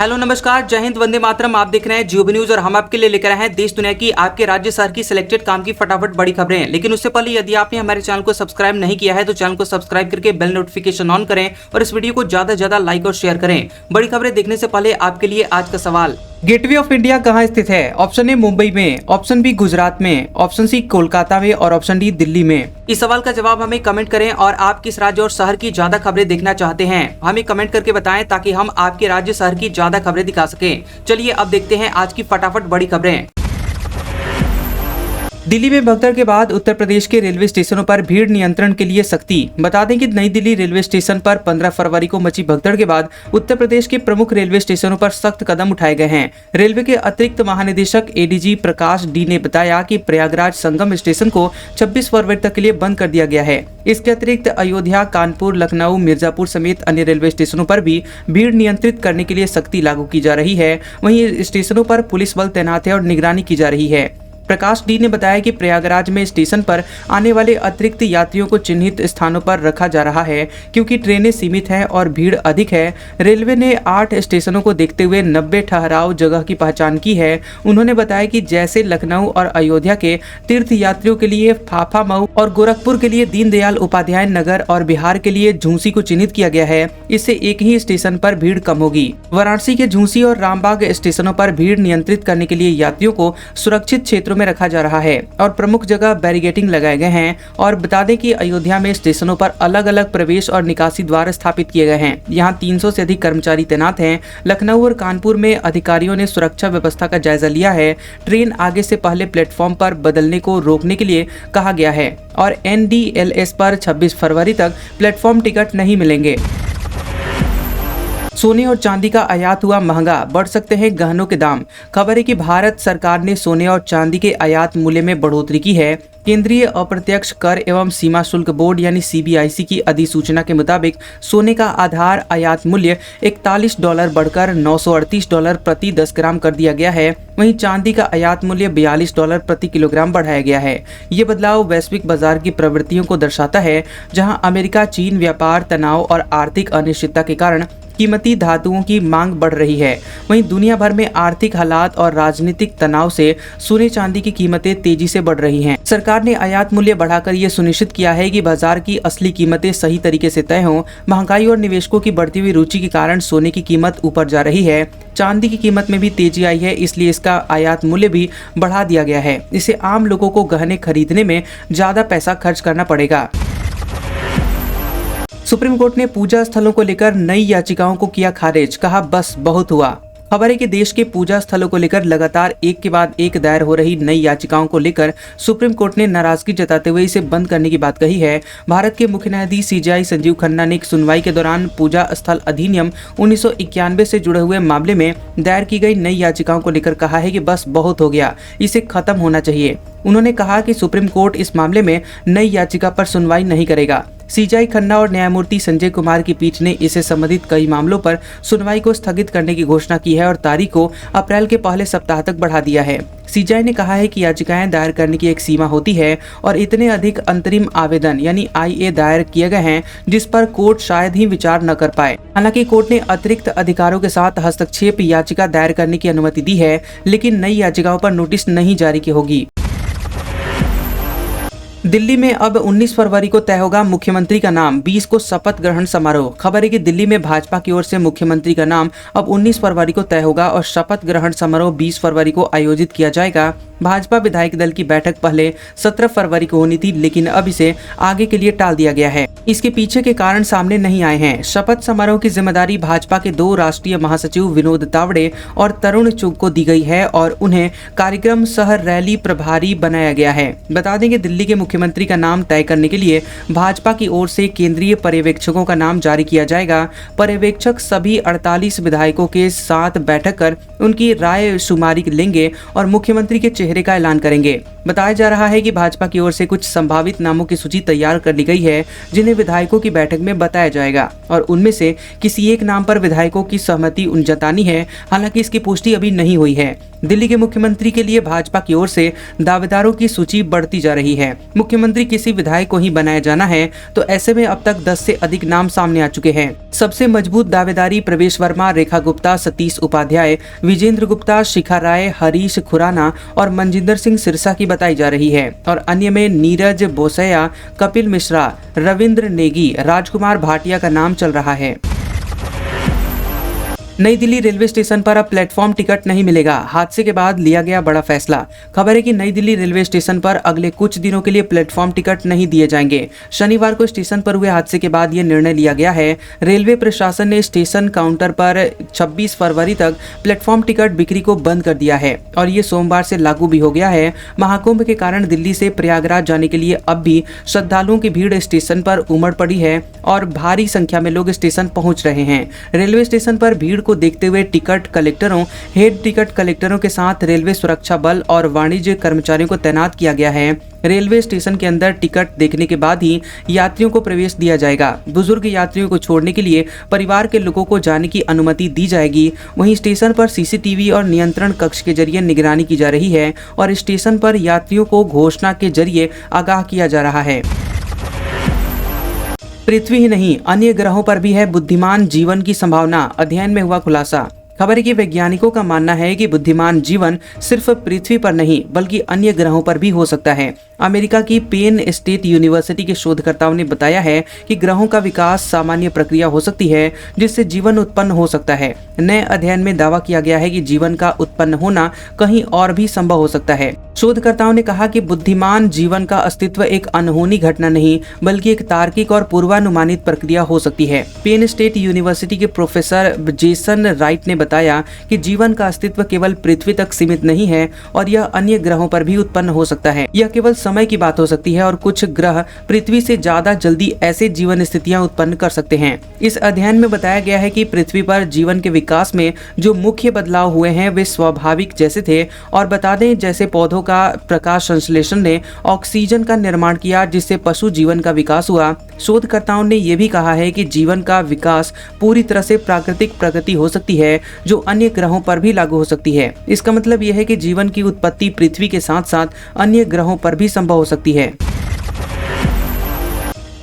Hello नमस्कार, जय हिंद, वंदे मातरम। आप देख रहे हैं जियो न्यूज और हम आपके लिए लेकर आए हैं देश दुनिया की आपके राज्य शहर की सिलेक्टेड काम की फटाफट बड़ी खबरें। लेकिन उससे पहले यदि आपने हमारे चैनल को सब्सक्राइब नहीं किया है तो चैनल को सब्सक्राइब करके बेल नोटिफिकेशन ऑन करें और इस वीडियो को ज्यादा से ज्यादा लाइक और शेयर करें। बड़ी खबरें देखने से पहले आपके लिए आज का सवाल, गेटवे ऑफ इंडिया कहाँ स्थित है? ऑप्शन ए मुंबई में, ऑप्शन बी गुजरात में, ऑप्शन सी कोलकाता में और ऑप्शन डी दिल्ली में। इस सवाल का जवाब हमें कमेंट करें और आप किस राज्य और शहर की ज्यादा खबरें देखना चाहते हैं हमें कमेंट करके बताएं ताकि हम आपके राज्य शहर की ज्यादा खबरें दिखा सकें। चलिए अब देखते हैं आज की फटाफट बड़ी खबरें। दिल्ली में भगदड़ के बाद उत्तर प्रदेश के रेलवे स्टेशनों पर भीड़ नियंत्रण के लिए सख्ती। बता दें कि नई दिल्ली रेलवे स्टेशन पर 15 फरवरी को मची भगदड़ के बाद उत्तर प्रदेश के प्रमुख रेलवे स्टेशनों पर सख्त कदम उठाए गए हैं। रेलवे के अतिरिक्त महानिदेशक एडीजी प्रकाश डी ने बताया कि प्रयागराज संगम स्टेशन को 26 फरवरी तक के लिए बंद कर दिया गया है। इसके अतिरिक्त अयोध्या, कानपुर, लखनऊ, मिर्जापुर समेत अन्य रेलवे स्टेशनों पर भी भीड़ नियंत्रित करने के लिए सख्ती लागू की जा रही है। वहीं स्टेशनों पर पुलिस बल तैनात है और निगरानी की जा रही है। प्रकाश डी ने बताया कि प्रयागराज में स्टेशन पर आने वाले अतिरिक्त यात्रियों को चिन्हित स्थानों पर रखा जा रहा है क्योंकि ट्रेनें सीमित हैं और भीड़ अधिक है। रेलवे ने 8 स्टेशनों को देखते हुए 90 ठहराव जगह की पहचान की है। उन्होंने बताया कि जैसे लखनऊ और अयोध्या के तीर्थ यात्रियों के लिए फाफा मऊ और गोरखपुर के लिए दीनदयाल उपाध्याय नगर और बिहार के लिए झूंसी को चिन्हित किया गया है। इससे एक ही स्टेशन पर भीड़ कम होगी। वाराणसी के झूंसी और रामबाग स्टेशनों पर भीड़ नियंत्रित करने के लिए यात्रियों को सुरक्षित क्षेत्रों में रखा जा रहा है और प्रमुख जगह बैरिगेटिंग लगाए गए हैं। और बता दें कि अयोध्या में स्टेशनों पर अलग अलग प्रवेश और निकासी द्वार स्थापित किए गए हैं। यहाँ 300 से अधिक कर्मचारी तैनात हैं। लखनऊ और कानपुर में अधिकारियों ने सुरक्षा व्यवस्था का जायजा लिया है। ट्रेन आगे से पहले प्लेटफॉर्म पर बदलने को रोकने के लिए कहा गया है और NDLS पर 26 फरवरी तक प्लेटफॉर्म टिकट नहीं मिलेंगे। सोने और चांदी का आयात हुआ महंगा, बढ़ सकते हैं गहनों के दाम। खबर है कि भारत सरकार ने सोने और चांदी के आयात मूल्य में बढ़ोतरी की है। केंद्रीय अप्रत्यक्ष कर एवं सीमा शुल्क बोर्ड यानी CBIC की अधिसूचना के मुताबिक सोने का आधार आयात मूल्य $41 बढ़कर $938 प्रति 10 ग्राम कर दिया गया है। वहीं चांदी का आयात मूल्य $42 प्रति किलोग्राम बढ़ाया गया है। ये बदलाव वैश्विक बाजार की प्रवृत्तियों को दर्शाता है, जहां अमेरिका चीन व्यापार तनाव और आर्थिक अनिश्चितता के कारण कीमती धातुओं की मांग बढ़ रही है। वहीं दुनिया भर में आर्थिक हालात और राजनीतिक तनाव से सोने चांदी की कीमतें तेजी से बढ़ रही हैं। सरकार ने आयात मूल्य बढ़ाकर ये सुनिश्चित किया है कि बाजार की असली कीमतें सही तरीके से तय हों। महंगाई और निवेशकों की बढ़ती हुई रुचि के कारण सोने की कीमत ऊपर जा रही है। चांदी की कीमत में भी तेजी आई है, इसलिए इसका आयात मूल्य भी बढ़ा दिया गया है। इससे आम लोगों को गहने खरीदने में ज्यादा पैसा खर्च करना पड़ेगा। सुप्रीम कोर्ट ने पूजा स्थलों को लेकर नई याचिकाओं को किया खारिज, कहा बस बहुत हुआ। खबर है कि देश के पूजा स्थलों को लेकर लगातार एक के बाद एक दायर हो रही नई याचिकाओं को लेकर सुप्रीम कोर्ट ने नाराजगी जताते हुए इसे बंद करने की बात कही है। भारत के मुख्य न्यायाधीश CJI संजीव खन्ना ने एक सुनवाई के दौरान पूजा स्थल अधिनियम 1991 से जुड़े हुए मामले में दायर की गई नई याचिकाओं को लेकर कहा है कि बस बहुत हो गया, इसे खत्म होना चाहिए। उन्होंने कहा कि सुप्रीम कोर्ट इस मामले में नई याचिका पर सुनवाई नहीं करेगा। CJI खन्ना और न्यायमूर्ति संजय कुमार की पीठ ने इससे संबंधित कई मामलों पर सुनवाई को स्थगित करने की घोषणा की है और तारीख को अप्रैल के पहले सप्ताह तक बढ़ा दिया है। CJI ने कहा है कि याचिकाएं दायर करने की एक सीमा होती है और इतने अधिक अंतरिम आवेदन यानी IA दायर किए गए हैं जिस पर कोर्ट शायद ही विचार न कर पाए। हालांकि कोर्ट ने अतिरिक्त अधिकारों के साथ हस्तक्षेप याचिका दायर करने की अनुमति दी है, लेकिन नई याचिकाओं पर नोटिस नहीं जारी की होगी। दिल्ली में अब 19 फरवरी को तय होगा मुख्यमंत्री का नाम, 20 को शपथ ग्रहण समारोह। खबर है कि दिल्ली में भाजपा की ओर से मुख्यमंत्री का नाम अब 19 फरवरी को तय होगा और शपथ ग्रहण समारोह 20 फरवरी को आयोजित किया जाएगा। भाजपा विधायक दल की बैठक पहले 17 फरवरी को होनी थी, लेकिन अब इसे आगे के लिए टाल दिया गया है। इसके पीछे के कारण सामने नहीं आए हैं। शपथ समारोह की जिम्मेदारी भाजपा के 2 राष्ट्रीय महासचिव विनोद तावड़े और तरुण चुग को दी गई है और उन्हें कार्यक्रम सह रैली प्रभारी बनाया गया है। बता दें कि दिल्ली के मुख्यमंत्री का नाम तय करने के लिए भाजपा की ओर से केंद्रीय पर्यवेक्षकों का नाम जारी किया जाएगा। पर्यवेक्षक सभी 48 विधायकों के साथ बैठक कर उनकी राय शुमारी लेंगे और मुख्यमंत्री के चेहरे का ऐलान करेंगे। बताया जा रहा है कि भाजपा की ओर से कुछ संभावित नामों की सूची तैयार कर ली गई है जिन्हें विधायकों की बैठक में बताया जाएगा और उनमें से किसी एक नाम पर विधायकों की सहमति जतानी है। हालांकि इसकी पुष्टि अभी नहीं हुई है। दिल्ली के मुख्यमंत्री के लिए भाजपा की ओर से दावेदारों की सूची बढ़ती जा रही है। मुख्यमंत्री किसी विधायक को ही बनाया जाना है, तो ऐसे में अब तक 10 से अधिक नाम सामने आ चुके हैं। सबसे मजबूत दावेदारी प्रवेश वर्मा, रेखा गुप्ता, सतीश उपाध्याय, विजेंद्र गुप्ता, शिखा राय, हरीश खुराना और मनजिंदर सिंह सिरसा की बताई जा रही है और अन्य में नीरज बोसैया, कपिल मिश्रा, रविंद्र नेगी, राजकुमार भाटिया का नाम चल रहा है। नई दिल्ली रेलवे स्टेशन पर अब प्लेटफॉर्म टिकट नहीं मिलेगा। हादसे के बाद लिया गया बड़ा फैसला। खबर है कि नई दिल्ली रेलवे स्टेशन पर अगले कुछ दिनों के लिए प्लेटफॉर्म टिकट नहीं दिए जाएंगे। शनिवार को स्टेशन पर हुए हादसे के बाद यह निर्णय लिया गया है। रेलवे प्रशासन ने स्टेशन काउंटर पर 26 फरवरी तक प्लेटफॉर्म टिकट बिक्री को बंद कर दिया है और ये सोमवार से लागू भी हो गया है। महाकुंभ के कारण दिल्ली से प्रयागराज जाने के लिए अब भी श्रद्धालुओं की भीड़ स्टेशन पर उमड़ पड़ी है और भारी संख्या में लोग स्टेशन पहुंच रहे हैं। रेलवे स्टेशन पर भीड़ को देखते हुए टिकट कलेक्टरों, हेड टिकट कलेक्टरों के साथ रेलवे सुरक्षा बल और वाणिज्य कर्मचारियों को तैनात किया गया है। रेलवे स्टेशन के अंदर टिकट देखने के बाद ही यात्रियों को प्रवेश दिया जाएगा। बुजुर्ग यात्रियों को छोड़ने के लिए परिवार के लोगों को जाने की अनुमति दी जाएगी। वहीं स्टेशन पर सीसीटीवी और नियंत्रण कक्ष के जरिए निगरानी की जा रही है और स्टेशन पर यात्रियों को घोषणा के जरिए आगाह किया जा रहा है। पृथ्वी ही नहीं, अन्य ग्रहों पर भी है बुद्धिमान जीवन की संभावना, अध्ययन में हुआ खुलासा। खबर है कि वैज्ञानिकों का मानना है कि बुद्धिमान जीवन सिर्फ पृथ्वी पर नहीं बल्कि अन्य ग्रहों पर भी हो सकता है। अमेरिका की पेन स्टेट यूनिवर्सिटी के शोधकर्ताओं ने बताया है कि ग्रहों का विकास सामान्य प्रक्रिया हो सकती है जिससे जीवन उत्पन्न हो सकता है। नए अध्ययन में दावा किया गया है कि जीवन का उत्पन्न होना कहीं और भी संभव हो सकता है। शोधकर्ताओं ने कहा कि बुद्धिमान जीवन का अस्तित्व एक अनहोनी घटना नहीं बल्कि एक तार्किक और पूर्वानुमानित प्रक्रिया हो सकती है। पेन स्टेट यूनिवर्सिटी के प्रोफेसर जेसन राइट ने बताया कि जीवन का अस्तित्व केवल पृथ्वी तक सीमित नहीं है और यह अन्य ग्रहों पर भी उत्पन्न हो सकता है। यह केवल समय की बात हो सकती है और कुछ ग्रह पृथ्वी से ज्यादा जल्दी ऐसे जीवन स्थितियां उत्पन्न कर सकते हैं। इस अध्ययन में बताया गया है कि पृथ्वी पर जीवन के विकास में जो मुख्य बदलाव हुए हैं वे स्वाभाविक जैसे थे और बता दें जैसे पौधों का प्रकाश संश्लेषण ने ऑक्सीजन का निर्माण किया जिससे पशु जीवन का विकास हुआ। शोधकर्ताओं ने यह भी कहा है कि जीवन का विकास पूरी तरह से प्राकृतिक प्रगति हो सकती है जो अन्य ग्रहों पर भी लागू हो सकती है। इसका मतलब यह है कि जीवन की उत्पत्ति पृथ्वी के साथ साथ अन्य ग्रहों पर भी संभव हो सकती है।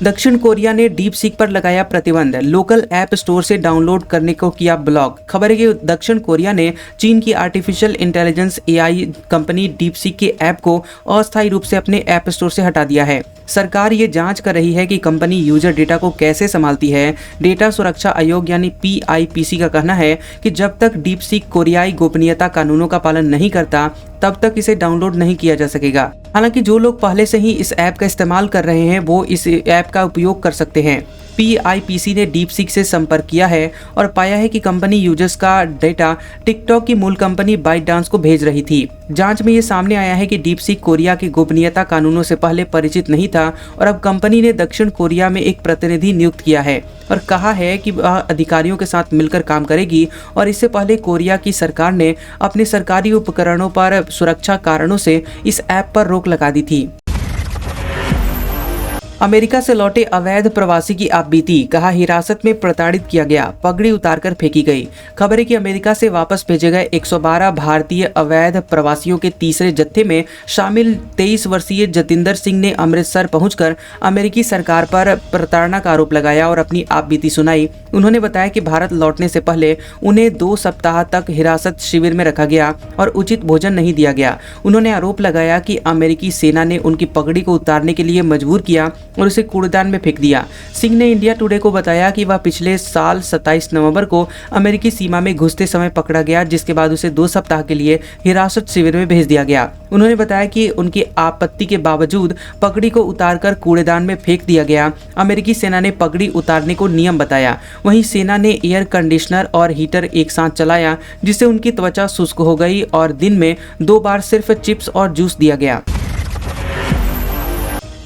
दक्षिण कोरिया ने डीप सीक पर लगाया प्रतिबंध, लोकल ऐप स्टोर से डाउनलोड करने को किया ब्लॉक। खबर है कि दक्षिण कोरिया ने चीन की artificial intelligence AI company deep seek के ऐप को अस्थायी रूप से अपने ऐप स्टोर से हटा दिया है। सरकार ये जांच कर रही है कि कंपनी यूजर डेटा को कैसे संभालती है। डेटा सुरक्षा आयोग यानी PIPC का कहना है कि जब तक डीप सीक कोरियाई गोपनीयता कानूनों का पालन नहीं करता तब तक इसे डाउनलोड नहीं किया जा सकेगा। हालांकि जो लोग पहले से ही इस ऐप का इस्तेमाल कर रहे हैं वो इस ऐप का उपयोग कर सकते हैं। PIPC ने डीप सीक से संपर्क किया है और पाया है कि कंपनी यूजर्स का डेटा टिकटॉक की मूल कंपनी बाइटडांस को भेज रही थी। जांच में ये सामने आया है कि डीप सीक कोरिया के गोपनीयता कानूनों से पहले परिचित नहीं था और अब कंपनी ने दक्षिण कोरिया में एक प्रतिनिधि नियुक्त किया है और कहा है कि वह अधिकारियों के साथ मिलकर काम करेगी। और इससे पहले कोरिया की सरकार ने अपने सरकारी उपकरणों पर सुरक्षा कारणों से इस ऐप पर रोक लगा दी थी। अमेरिका से लौटे अवैध प्रवासी की आप बीती, कहा हिरासत में प्रताड़ित किया गया, पगड़ी उतारकर फेंकी गई। खबर है कि अमेरिका से वापस भेजे गए 112 भारतीय अवैध प्रवासियों के तीसरे जत्थे में शामिल 23 वर्षीय जतिंदर सिंह ने अमृतसर पहुंचकर अमेरिकी सरकार पर प्रताड़ना का आरोप लगाया और अपनी आप बीती सुनाई। उन्होंने बताया कि भारत लौटने से पहले उन्हें 2 सप्ताह तक हिरासत शिविर में रखा गया और उचित भोजन नहीं दिया गया। उन्होंने आरोप लगाया कि अमेरिकी सेना ने उनकी पगड़ी को उतारने के लिए मजबूर किया और उसे कूड़ेदान में फेंक दिया। सिंह ने इंडिया टुडे को बताया कि वह पिछले साल 27 नवंबर को अमेरिकी सीमा में घुसते समय पकड़ा गया, जिसके बाद उसे 2 सप्ताह के लिए हिरासत शिविर में भेज दिया गया। उन्होंने बताया कि उनकी आपत्ति के बावजूद पगड़ी को उतारकर कूड़ेदान में फेंक दिया गया। अमेरिकी सेना ने पगड़ी उतारने को नियम बताया। वहीं सेना ने एयर कंडीशनर और हीटर एक साथ चलाया जिससे उनकी त्वचा शुष्क हो गई और दिन में 2 बार सिर्फ चिप्स और जूस दिया गया।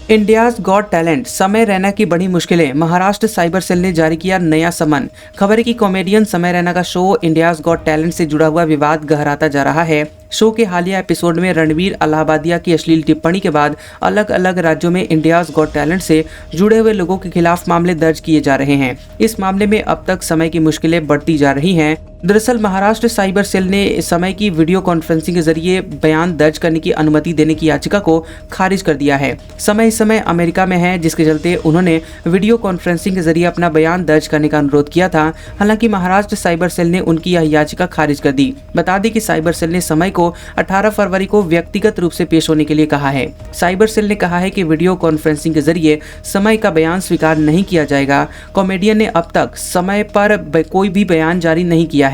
इंडियाज गॉट टैलेंट, समय रैना की बड़ी मुश्किलें, महाराष्ट्र साइबर सेल ने जारी किया नया समन। खबर है कि कॉमेडियन समय रैना का शो इंडियाज गॉट टैलेंट से जुड़ा हुआ विवाद गहराता जा रहा है। शो के हालिया एपिसोड में रणवीर अलाहाबादिया की अश्लील टिप्पणी के बाद अलग अलग राज्यों में इंडियाज गॉट टैलेंट से जुड़े हुए लोगों के खिलाफ मामले दर्ज किए जा रहे हैं। इस मामले में अब तक समय की मुश्किलें बढ़ती जा रही हैं। दरअसल महाराष्ट्र साइबर सेल ने समय की वीडियो कॉन्फ्रेंसिंग के जरिए बयान दर्ज करने की अनुमति देने की याचिका को खारिज कर दिया है। समय इस समय अमेरिका में है, जिसके चलते उन्होंने वीडियो कॉन्फ्रेंसिंग के जरिए अपना बयान दर्ज करने का अनुरोध किया था। हालांकि महाराष्ट्र साइबर सेल ने उनकी यह याचिका खारिज कर दी। बता दें कि साइबर सेल ने समय को 18 फरवरी को व्यक्तिगत रूप से पेश होने के लिए कहा है। साइबर सेल ने कहा है कि वीडियो कॉन्फ्रेंसिंग के जरिए समय का बयान स्वीकार नहीं किया जाएगा। कॉमेडियन ने अब तक समय पर कोई भी बयान जारी नहीं किया है।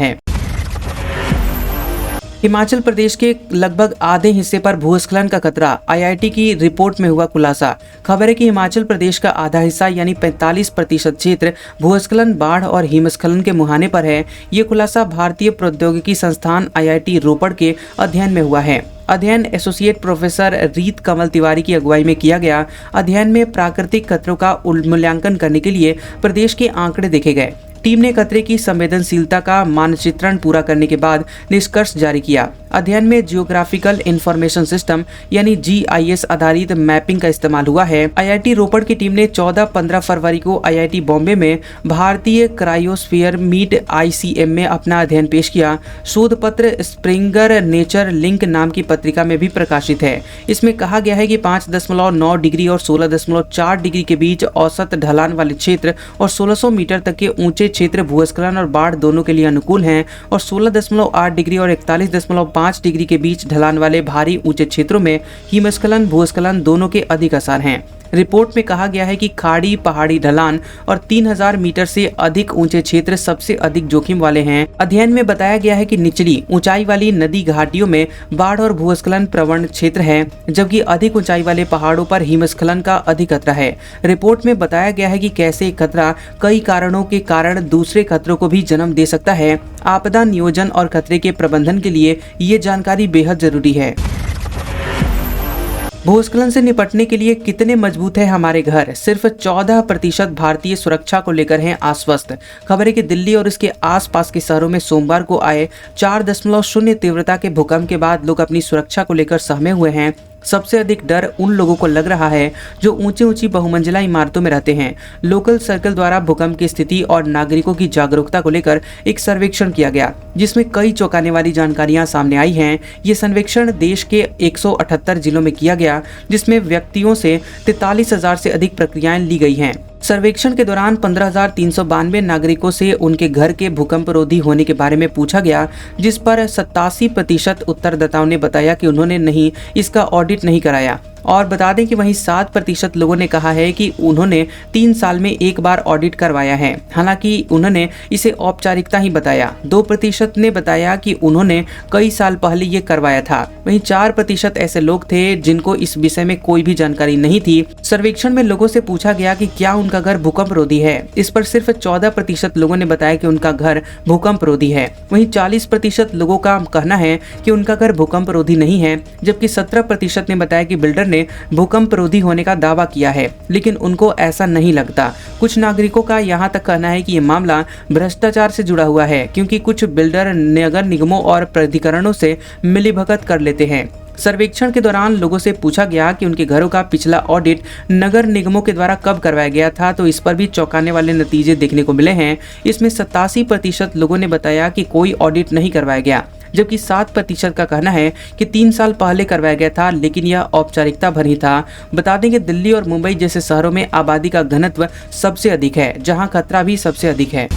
हिमाचल प्रदेश के लगभग आधे हिस्से पर भूस्खलन का खतरा, आईआईटी की रिपोर्ट में हुआ खुलासा। खबर है कि हिमाचल प्रदेश का आधा हिस्सा यानी 45% क्षेत्र भूस्खलन, बाढ़ और हिमस्खलन के मुहाने पर है। ये खुलासा भारतीय प्रौद्योगिकी संस्थान आईआईटी रोपड़ के अध्ययन में हुआ है। अध्ययन एसोसिएट प्रोफेसर रीत कमल तिवारी की अगुवाई में किया गया। अध्ययन में प्राकृतिक खतरों का मूल्यांकन करने के लिए प्रदेश के आंकड़े देखे गए। टीम ने खतरे की संवेदनशीलता का मानचित्रण पूरा करने के बाद निष्कर्ष जारी किया। अध्ययन में जियोग्राफिकल इंफॉर्मेशन सिस्टम यानी जीआईएस आधारित मैपिंग का इस्तेमाल हुआ है। आईआईटी रोपड़ की टीम ने 14-15 फरवरी को आईआईटी बॉम्बे में भारतीय क्रायोस्फीयर मीट आईसीएम में अपना अध्ययन पेश किया। शोध पत्र स्प्रिंगर नेचर लिंक नाम की पत्रिका में भी प्रकाशित है। इसमें कहा गया है कि 5.9 डिग्री और 16.4 डिग्री के बीच औसत ढलान वाले क्षेत्र और 1600 मीटर तक के ऊंचे क्षेत्र भूस्खलन और बाढ़ दोनों के लिए अनुकूल हैं और 16.8 डिग्री और 41.5 डिग्री के बीच ढलान वाले भारी ऊंचे क्षेत्रों में हिमस्खलन भूस्खलन दोनों के अधिक असर हैं। रिपोर्ट में कहा गया है कि खाड़ी, पहाड़ी ढलान और 3000 मीटर से अधिक ऊंचे क्षेत्र सबसे अधिक जोखिम वाले हैं। अध्ययन में बताया गया है कि निचली ऊंचाई वाली नदी घाटियों में बाढ़ और भूस्खलन प्रवण क्षेत्र है, जबकि अधिक ऊंचाई वाले पहाड़ों पर हिमस्खलन का अधिक खतरा है। रिपोर्ट में बताया गया है कि कैसे खतरा कई कारणों के कारण दूसरे खतरों को भी जन्म दे सकता है। आपदा नियोजन और खतरे के प्रबंधन के लिए ये जानकारी बेहद जरूरी है। भूस्खलन से निपटने के लिए कितने मजबूत है हमारे घर? सिर्फ 14% भारतीय सुरक्षा को लेकर हैं आश्वस्त। खबर है कि दिल्ली और इसके आसपास के शहरों में सोमवार को आए 4.0 तीव्रता के भूकंप के बाद लोग अपनी सुरक्षा को लेकर सहमे हुए हैं। सबसे अधिक डर उन लोगों को लग रहा है जो ऊंची बहुमंजिला इमारतों में रहते हैं। लोकल सर्कल द्वारा भूकंप की स्थिति और नागरिकों की जागरूकता को लेकर एक सर्वेक्षण किया गया, जिसमें कई चौंकाने वाली जानकारियां सामने आई हैं। ये सर्वेक्षण देश के 178 जिलों में किया गया, जिसमें व्यक्तियों से 43,000 से अधिक प्रक्रियाएं ली गई हैं। सर्वेक्षण के दौरान 15,392 नागरिकों से उनके घर के भूकंपरोधी होने के बारे में पूछा गया, जिस पर 87% उत्तरदाताओं ने बताया कि उन्होंने नहीं इसका ऑडिट नहीं कराया। और बता दें कि वहीं 7% लोगों ने कहा है कि उन्होंने 3 साल में एक बार ऑडिट करवाया है, हालांकि उन्होंने इसे औपचारिकता ही बताया। 2% ने बताया कि उन्होंने कई साल पहले ये करवाया था। वहीं 4% ऐसे लोग थे जिनको इस विषय में कोई भी जानकारी नहीं थी। सर्वेक्षण में लोगों से पूछा गया कि क्या उनका घर भूकंप रोधी है। इस पर सिर्फ 14% लोगों ने बताया कि उनका घर भूकंप रोधी है। वहीं 40% लोगों का कहना है कि उनका घर भूकंप रोधी नहीं है, जबकि 17% ने बताया कि बिल्डर ने भूकंप रोधी होने का दावा किया है, लेकिन उनको ऐसा नहीं लगता। कुछ नागरिकों का यहाँ तक कहना है कि ये मामला भ्रष्टाचार से जुड़ा हुआ है, क्योंकि कुछ बिल्डर नगर निगमों और प्राधिकरणों से मिलीभगत कर लेते हैं। सर्वेक्षण के दौरान लोगों से पूछा गया कि उनके घरों का पिछला ऑडिट नगर निगमों के द्वारा कब करवाया गया था, तो इस पर भी चौंकाने वाले नतीजे देखने को मिले हैं। इसमें 87% लोगों ने बताया कि कोई ऑडिट नहीं करवाया गया, जबकि 7% का कहना है कि 3 साल पहले करवाया गया था, लेकिन यह औपचारिकता भर ही था। बता दें कि दिल्ली और मुंबई जैसे शहरों में आबादी का घनत्व सबसे अधिक है, जहां खतरा भी सबसे अधिक है।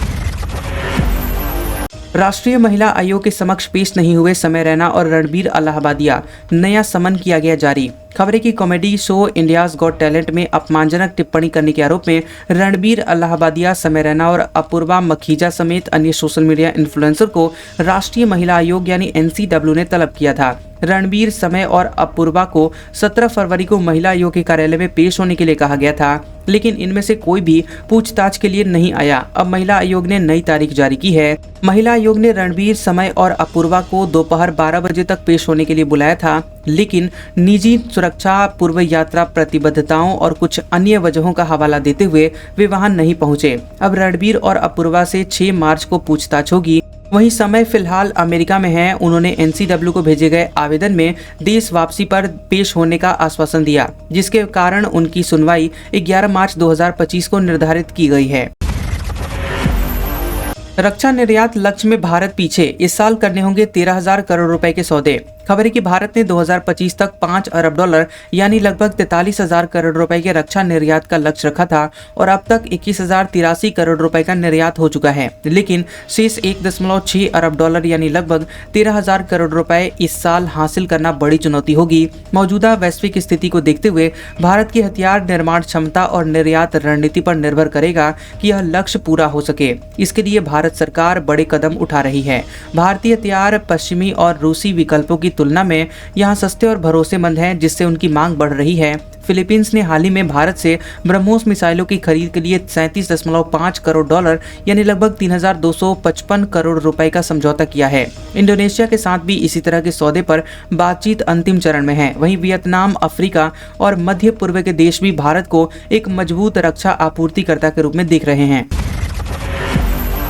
राष्ट्रीय महिला आयोग के समक्ष पेश नहीं हुए समय रैना और रणबीर अलाहाबादिया, नया समन किया गया जारी। खबर है कि comedy show India's got talent में अपमानजनक टिप्पणी करने के आरोप में रणबीर अलाहाबादिया, समय रैना और अपूर्वा मखीजा समेत अन्य सोशल मीडिया इन्फ्लुएंसर को राष्ट्रीय महिला आयोग यानी एनसीडब्ल्यू ने तलब किया था। रणबीर, समय और अपूर्वा को 17 फरवरी को महिला आयोग के कार्यालय में पेश होने के लिए कहा गया था, लेकिन इनमें से कोई भी पूछताछ के लिए नहीं आया। अब महिला आयोग ने नई तारीख जारी की है। महिला आयोग ने रणबीर, समय और अपूर्वा को दोपहर 12 बजे तक पेश होने के लिए बुलाया था, लेकिन निजी सुरक्षा, पूर्व यात्रा प्रतिबद्धताओं और कुछ अन्य वजहों का हवाला देते हुए वे वहां नहीं पहुंचे। अब रणबीर और अपूर्वा से 6 मार्च को पूछताछ होगी। वहीं समय फिलहाल अमेरिका में है। उन्होंने एनसीडब्ल्यू को भेजे गए आवेदन में देश वापसी पर पेश होने का आश्वासन दिया, जिसके कारण उनकी सुनवाई 11 मार्च 2025 को निर्धारित की गई है। रक्षा निर्यात लक्ष्य में भारत पीछे, इस साल करने होंगे 13,000 करोड़ रुपए के सौदे। खबर है कि भारत ने 2025 तक $5 अरब यानी लगभग 43,000 करोड़ रुपए के रक्षा निर्यात का लक्ष्य रखा था और अब तक 21,083 करोड़ रुपए का निर्यात हो चुका है, लेकिन शेष $1.6 अरब यानी लगभग 13,000 करोड़ रुपए इस साल हासिल करना बड़ी चुनौती होगी। मौजूदा वैश्विक स्थिति को देखते हुए भारत की हथियार निर्माण क्षमता और निर्यात रणनीति पर निर्भर करेगा कि यह लक्ष्य पूरा हो सके। इसके लिए भारत सरकार बड़े कदम उठा रही है। भारतीय हथियार पश्चिमी और रूसी विकल्पों की तुलना में यहाँ सस्ते और भरोसेमंद हैं, जिससे उनकी मांग बढ़ रही है। फिलीपींस ने हाल ही में भारत से ब्रह्मोस मिसाइलों की खरीद के लिए $37.5 करोड़ यानी लगभग 3,255 करोड़ रुपए का समझौता किया है। इंडोनेशिया के साथ भी इसी तरह के सौदे पर बातचीत अंतिम चरण में है। वहीं वियतनाम, अफ्रीका और मध्य पूर्व के देश भी भारत को एक मजबूत रक्षा आपूर्तिकर्ता के रूप में देख रहे हैं।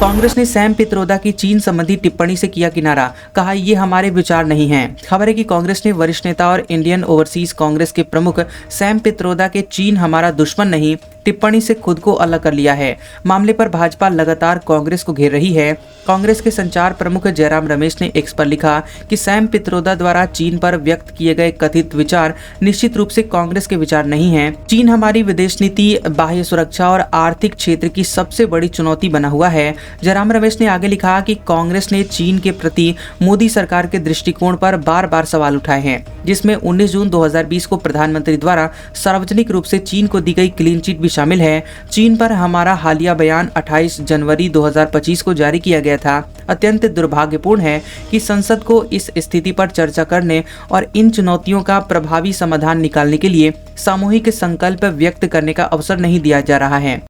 कांग्रेस ने सैम पित्रोदा की चीन संबंधी टिप्पणी से किया किनारा, कहा ये हमारे विचार नहीं हैं। खबर है कि कांग्रेस ने वरिष्ठ नेता और इंडियन ओवरसीज कांग्रेस के प्रमुख सैम पित्रोदा के चीन हमारा दुश्मन नहीं टिप्पणी से खुद को अलग कर लिया है। मामले पर भाजपा लगातार कांग्रेस को घेर रही है। कांग्रेस के संचार प्रमुख जयराम रमेश ने एक्स पर लिखा कि सैम पित्रोदा द्वारा चीन पर व्यक्त किए गए कथित विचार निश्चित रूप से कांग्रेस के विचार नहीं हैं। चीन हमारी विदेश नीति, बाह्य सुरक्षा और आर्थिक क्षेत्र की सबसे बड़ी चुनौती बना हुआ है। जयराम रमेश ने आगे लिखा कि कांग्रेस ने चीन के प्रति मोदी सरकार के दृष्टिकोण पर बार बार सवाल उठाए हैं, जिसमें 19 जून 2020 को प्रधानमंत्री द्वारा सार्वजनिक रूप से चीन को दी गई क्लीन चिट भी शामिल है। चीन पर हमारा हालिया बयान 28 जनवरी 2025 को जारी किया गया था। अत्यंत दुर्भाग्यपूर्ण है कि संसद को इस स्थिति पर चर्चा करने और इन चुनौतियों का प्रभावी समाधान निकालने के लिए सामूहिक संकल्प व्यक्त करने का अवसर नहीं दिया जा रहा है।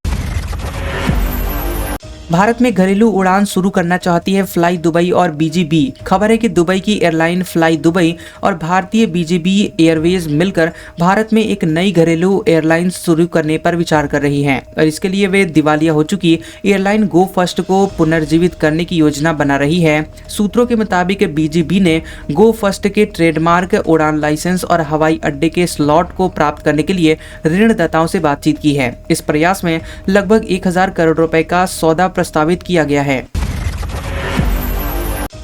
भारत में घरेलू उड़ान शुरू करना चाहती है फ्लाई दुबई और बीजीबी। खबर है कि दुबई की एयरलाइन फ्लाई दुबई और भारतीय बीजीबी एयरवेज मिलकर भारत में एक नई घरेलू एयरलाइन शुरू करने पर विचार कर रही हैं और इसके लिए वे दिवालिया हो चुकी एयरलाइन गो फर्स्ट को पुनर्जीवित करने की योजना बना रही है। सूत्रों के मुताबिक बीजीबी ने गो फर्स्ट के ट्रेडमार्क, उड़ान लाइसेंस और हवाई अड्डे के स्लॉट को प्राप्त करने के लिए ऋणदाताओं से बातचीत की है। इस प्रयास में लगभग 1,000 करोड़ रुपए का सौदा प्रस्तावित किया गया है।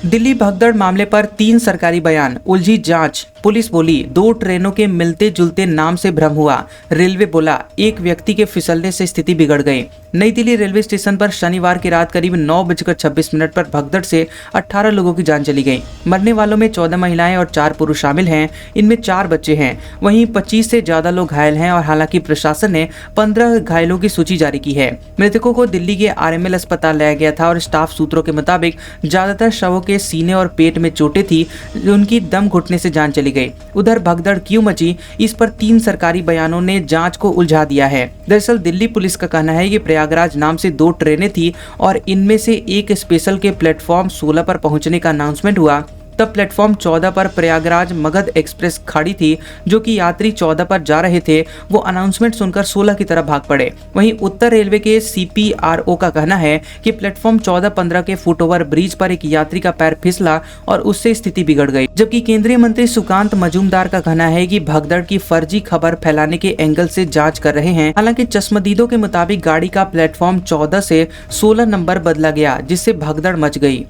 दिल्ली भगदड़ मामले पर 3 सरकारी बयान, उलझी जांच। पुलिस बोली 2 ट्रेनों के मिलते जुलते नाम से भ्रम हुआ। रेलवे बोला एक व्यक्ति के फिसलने से स्थिति बिगड़ गई। नई दिल्ली रेलवे स्टेशन पर शनिवार की रात करीब 9:26 पर भगदड़ से 18 लोगों की जान चली गई। मरने वालों में 14 महिलाएं और 4 पुरुष शामिल हैं। इनमें 4 बच्चे हैं। वहीं 25 से ज्यादा लोग घायल हैं और हालांकि प्रशासन ने 15 घायलों की सूची जारी की है। मृतकों को दिल्ली के आरएमएल अस्पताल लाया गया था और स्टाफ सूत्रों के मुताबिक ज्यादातर शवों के सीने और पेट में चोटें थी, उनकी दम घुटने से जान चली गई। उधर भगदड़ क्यों मची, इस पर 3 सरकारी बयानों ने जांच को उलझा दिया है। दरअसल दिल्ली पुलिस का कहना है कि प्रयागराज नाम से 2 ट्रेनें थी और इनमें से एक स्पेशल के प्लेटफॉर्म 16 पर पहुंचने का अनाउंसमेंट हुआ। तब प्लेटफॉर्म 14 पर प्रयागराज मगध एक्सप्रेस खड़ी थी, जो कि यात्री 14 पर जा रहे थे। वो अनाउंसमेंट सुनकर 16 की तरफ भाग पड़े। वहीं उत्तर रेलवे के सीपीआरओ का कहना है कि प्लेटफॉर्म 14-15 के फुटओवर ब्रिज पर एक यात्री का पैर फिसला और उससे स्थिति बिगड़ गई। जबकि केंद्रीय मंत्री सुकांत मजूमदार का कहना है कि भगदड़ की फर्जी खबर फैलाने के एंगल से जांच कर रहे हैं। हालांकि चश्मदीदों के मुताबिक गाड़ी का प्लेटफॉर्म 14 से 16 नंबर बदला गया, जिससे भगदड़ मच गई।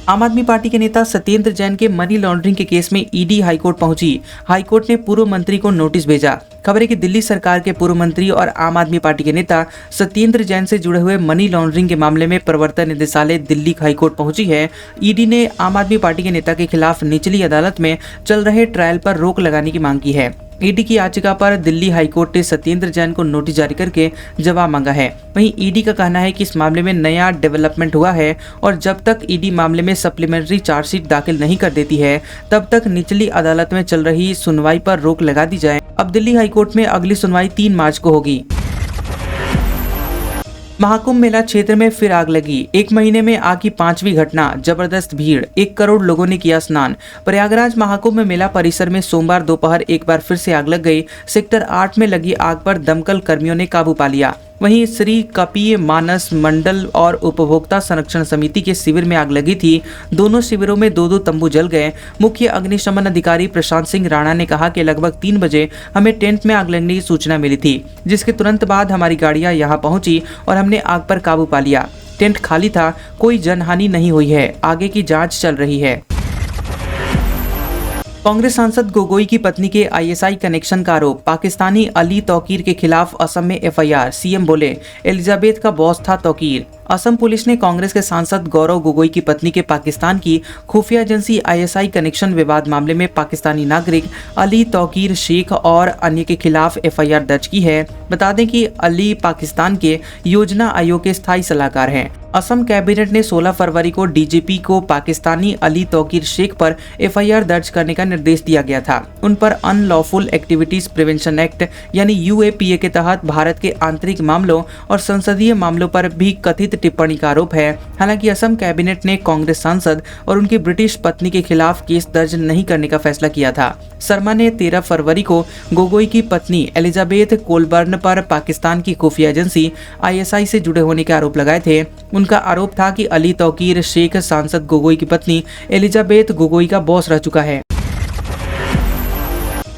आम आदमी पार्टी के नेता सत्येंद्र जैन के मनी लॉन्ड्रिंग के केस में ईडी हाईकोर्ट पहुंची। हाईकोर्ट ने पूर्व मंत्री को नोटिस भेजा। खबर है कि दिल्ली सरकार के पूर्व मंत्री और आम आदमी पार्टी के नेता सत्येंद्र जैन से जुड़े हुए मनी लॉन्ड्रिंग के मामले में प्रवर्तन निदेशालय दिल्ली हाईकोर्ट पहुंची है। ईडी ने आम आदमी पार्टी के नेता के खिलाफ निचली अदालत में चल रहे ट्रायल पर रोक लगाने की मांग की है। ईडी की याचिका पर दिल्ली हाईकोर्ट ने सत्येंद्र जैन को नोटिस जारी करके जवाब मांगा है। वहीं ईडी का कहना है कि इस मामले में नया डेवलपमेंट हुआ है और जब तक ईडी मामले में सप्लीमेंट्री चार्जशीट दाखिल नहीं कर देती है, तब तक निचली अदालत में चल रही सुनवाई पर रोक लगा दी जाए। अब दिल्ली हाईकोर्ट में अगली सुनवाई 3 मार्च को होगी। महाकुंभ मेला क्षेत्र में फिर आग लगी। 1 महीने में आग की 5वीं घटना, जबरदस्त भीड़, 1 करोड़ लोगों ने किया स्नान। प्रयागराज महाकुंभ मेला परिसर में सोमवार दोपहर एक बार फिर से आग लग गई। सेक्टर 8 में लगी आग पर दमकल कर्मियों ने काबू पा लिया। वहीं श्री कपीय मानस मंडल और उपभोक्ता संरक्षण समिति के शिविर में आग लगी थी। दोनों शिविरों में 2-2 तंबू जल गए। मुख्य अग्निशमन अधिकारी प्रशांत सिंह राणा ने कहा कि लगभग 3 बजे हमें टेंट में आग लगने की सूचना मिली थी, जिसके तुरंत बाद हमारी गाड़ियां यहां पहुंची और हमने आग पर काबू पा लिया। टेंट खाली था, कोई जनहानि नहीं हुई है। आगे की जांच चल रही है। कांग्रेस सांसद गोगोई की पत्नी के आईएसआई कनेक्शन का आरोप, पाकिस्तानी अली तौकीर के खिलाफ असम में एफआईआर। सीएम बोले एलिजाबेथ का बॉस था तौकीर। असम पुलिस ने कांग्रेस के सांसद गौरव गोगोई की पत्नी के पाकिस्तान की खुफिया एजेंसी आईएसआई कनेक्शन विवाद मामले में पाकिस्तानी नागरिक अली तौकीर शेख और अन्य के खिलाफ एफआईआर दर्ज की है। बता दें कि अली पाकिस्तान के योजना आयोग के स्थायी सलाहकार हैं। असम कैबिनेट ने 16 फरवरी को डीजीपी को पाकिस्तानी अली तौकीर शेख पर एफआईआर दर्ज करने का निर्देश दिया गया था। उन पर अनलॉफुल एक्टिविटीज प्रिवेंशन एक्ट यानी यूएपीए के तहत भारत के आंतरिक मामलों और संसदीय मामलों पर भी कथित टिप्पणी का आरोप है। हालांकि असम कैबिनेट ने कांग्रेस सांसद और उनकी ब्रिटिश पत्नी के खिलाफ केस दर्ज नहीं करने का फैसला किया था। शर्मा ने 13 फरवरी को गोगोई की पत्नी एलिजाबेथ कोलबर्न पर पाकिस्तान की खुफिया एजेंसी आईएसआई से जुड़े होने के आरोप लगाए थे। उनका आरोप था कि अली तौकीर शेख सांसद गोगोई की पत्नी एलिजाबेथ गोगोई का बॉस रह चुका है।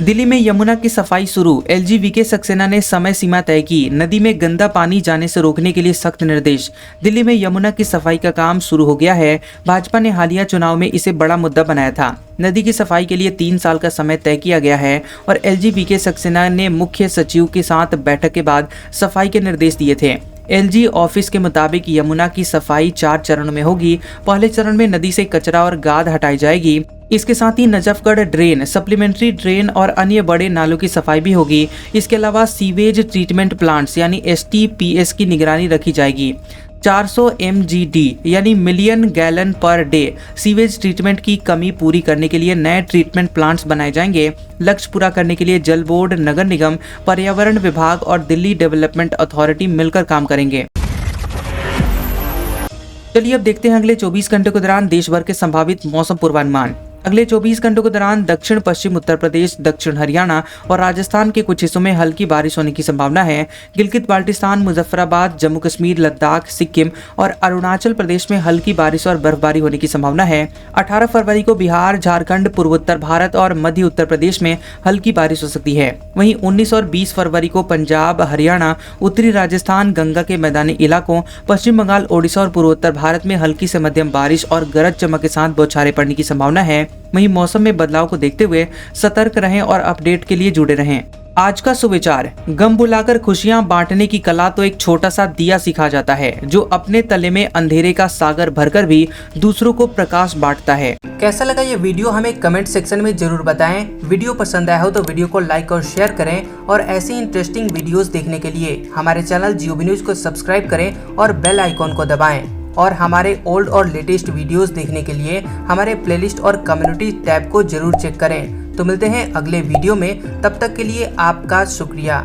दिल्ली में यमुना की सफाई शुरू, एलजी सक्सेना ने समय सीमा तय की। नदी में गंदा पानी जाने से रोकने के लिए सख्त निर्देश। दिल्ली में यमुना की सफाई का काम शुरू हो गया है। भाजपा ने हालिया चुनाव में इसे बड़ा मुद्दा बनाया था। नदी की सफाई के लिए 3 साल का समय तय किया गया है और एलजी सक्सेना ने मुख्य सचिव के साथ बैठक के बाद सफाई के निर्देश दिए थे। एलजी ऑफिस के मुताबिक यमुना की सफाई 4 चरणों में होगी। पहले चरण में नदी से कचरा और गाद हटाई जाएगी। इसके साथ ही नजफगढ़ ड्रेन, सप्लीमेंट्री ड्रेन और अन्य बड़े नालों की सफाई भी होगी। इसके अलावा सीवेज ट्रीटमेंट प्लांट्स यानी एसटीपीएस की निगरानी रखी जाएगी। 400 MGD यानी million gallon per day sewage treatment की कमी पूरी करने के लिए नए ट्रीटमेंट प्लांट्स बनाए जाएंगे। लक्ष्य पूरा करने के लिए जल बोर्ड, नगर निगम, पर्यावरण विभाग और दिल्ली डेवलपमेंट अथॉरिटी मिलकर काम करेंगे। चलिए अब देखते हैं अगले 24 घंटे के दौरान देश भर के संभावित मौसम पूर्वानुमान। अगले 24 घंटों के दौरान दक्षिण पश्चिम उत्तर प्रदेश, दक्षिण हरियाणा और राजस्थान के कुछ हिस्सों में हल्की बारिश होने की संभावना है। गिलगित बाल्टिस्तान, मुजफ्फराबाद, जम्मू कश्मीर, लद्दाख, सिक्किम और अरुणाचल प्रदेश में हल्की बारिश और बर्फबारी होने की संभावना है। 18 फरवरी को बिहार, झारखंड, पूर्वोत्तर भारत और मध्य उत्तर प्रदेश में हल्की बारिश हो सकती है। वहीं 19 और 20 फरवरी को पंजाब, हरियाणा, उत्तरी राजस्थान, गंगा के मैदानी इलाकों, पश्चिम बंगाल, ओडिशा और पूर्वोत्तर भारत में हल्की से मध्यम बारिश और गरज चमक के साथ बौछारें पड़ने की संभावना है। वहीं मौसम में बदलाव को देखते हुए सतर्क रहें और अपडेट के लिए जुड़े रहें। आज का सुविचार, गम बुलाकर खुशियां बांटने की कला तो एक छोटा सा दिया सिखा जाता है, जो अपने तले में अंधेरे का सागर भरकर भी दूसरों को प्रकाश बांटता है। कैसा लगा ये वीडियो हमें कमेंट सेक्शन में जरूर बताएं। वीडियो पसंद आया हो तो वीडियो को लाइक और शेयर करें और ऐसी इंटरेस्टिंग वीडियोस देखने के लिए हमारे चैनल जियोबी न्यूज को सब्सक्राइब करें और बेल आइकॉन को दबाएं। और हमारे ओल्ड और लेटेस्ट वीडियोस देखने के लिए हमारे प्लेलिस्ट और कम्युनिटी टैब को जरूर चेक करें। तो मिलते हैं अगले वीडियो में, तब तक के लिए आपका शुक्रिया।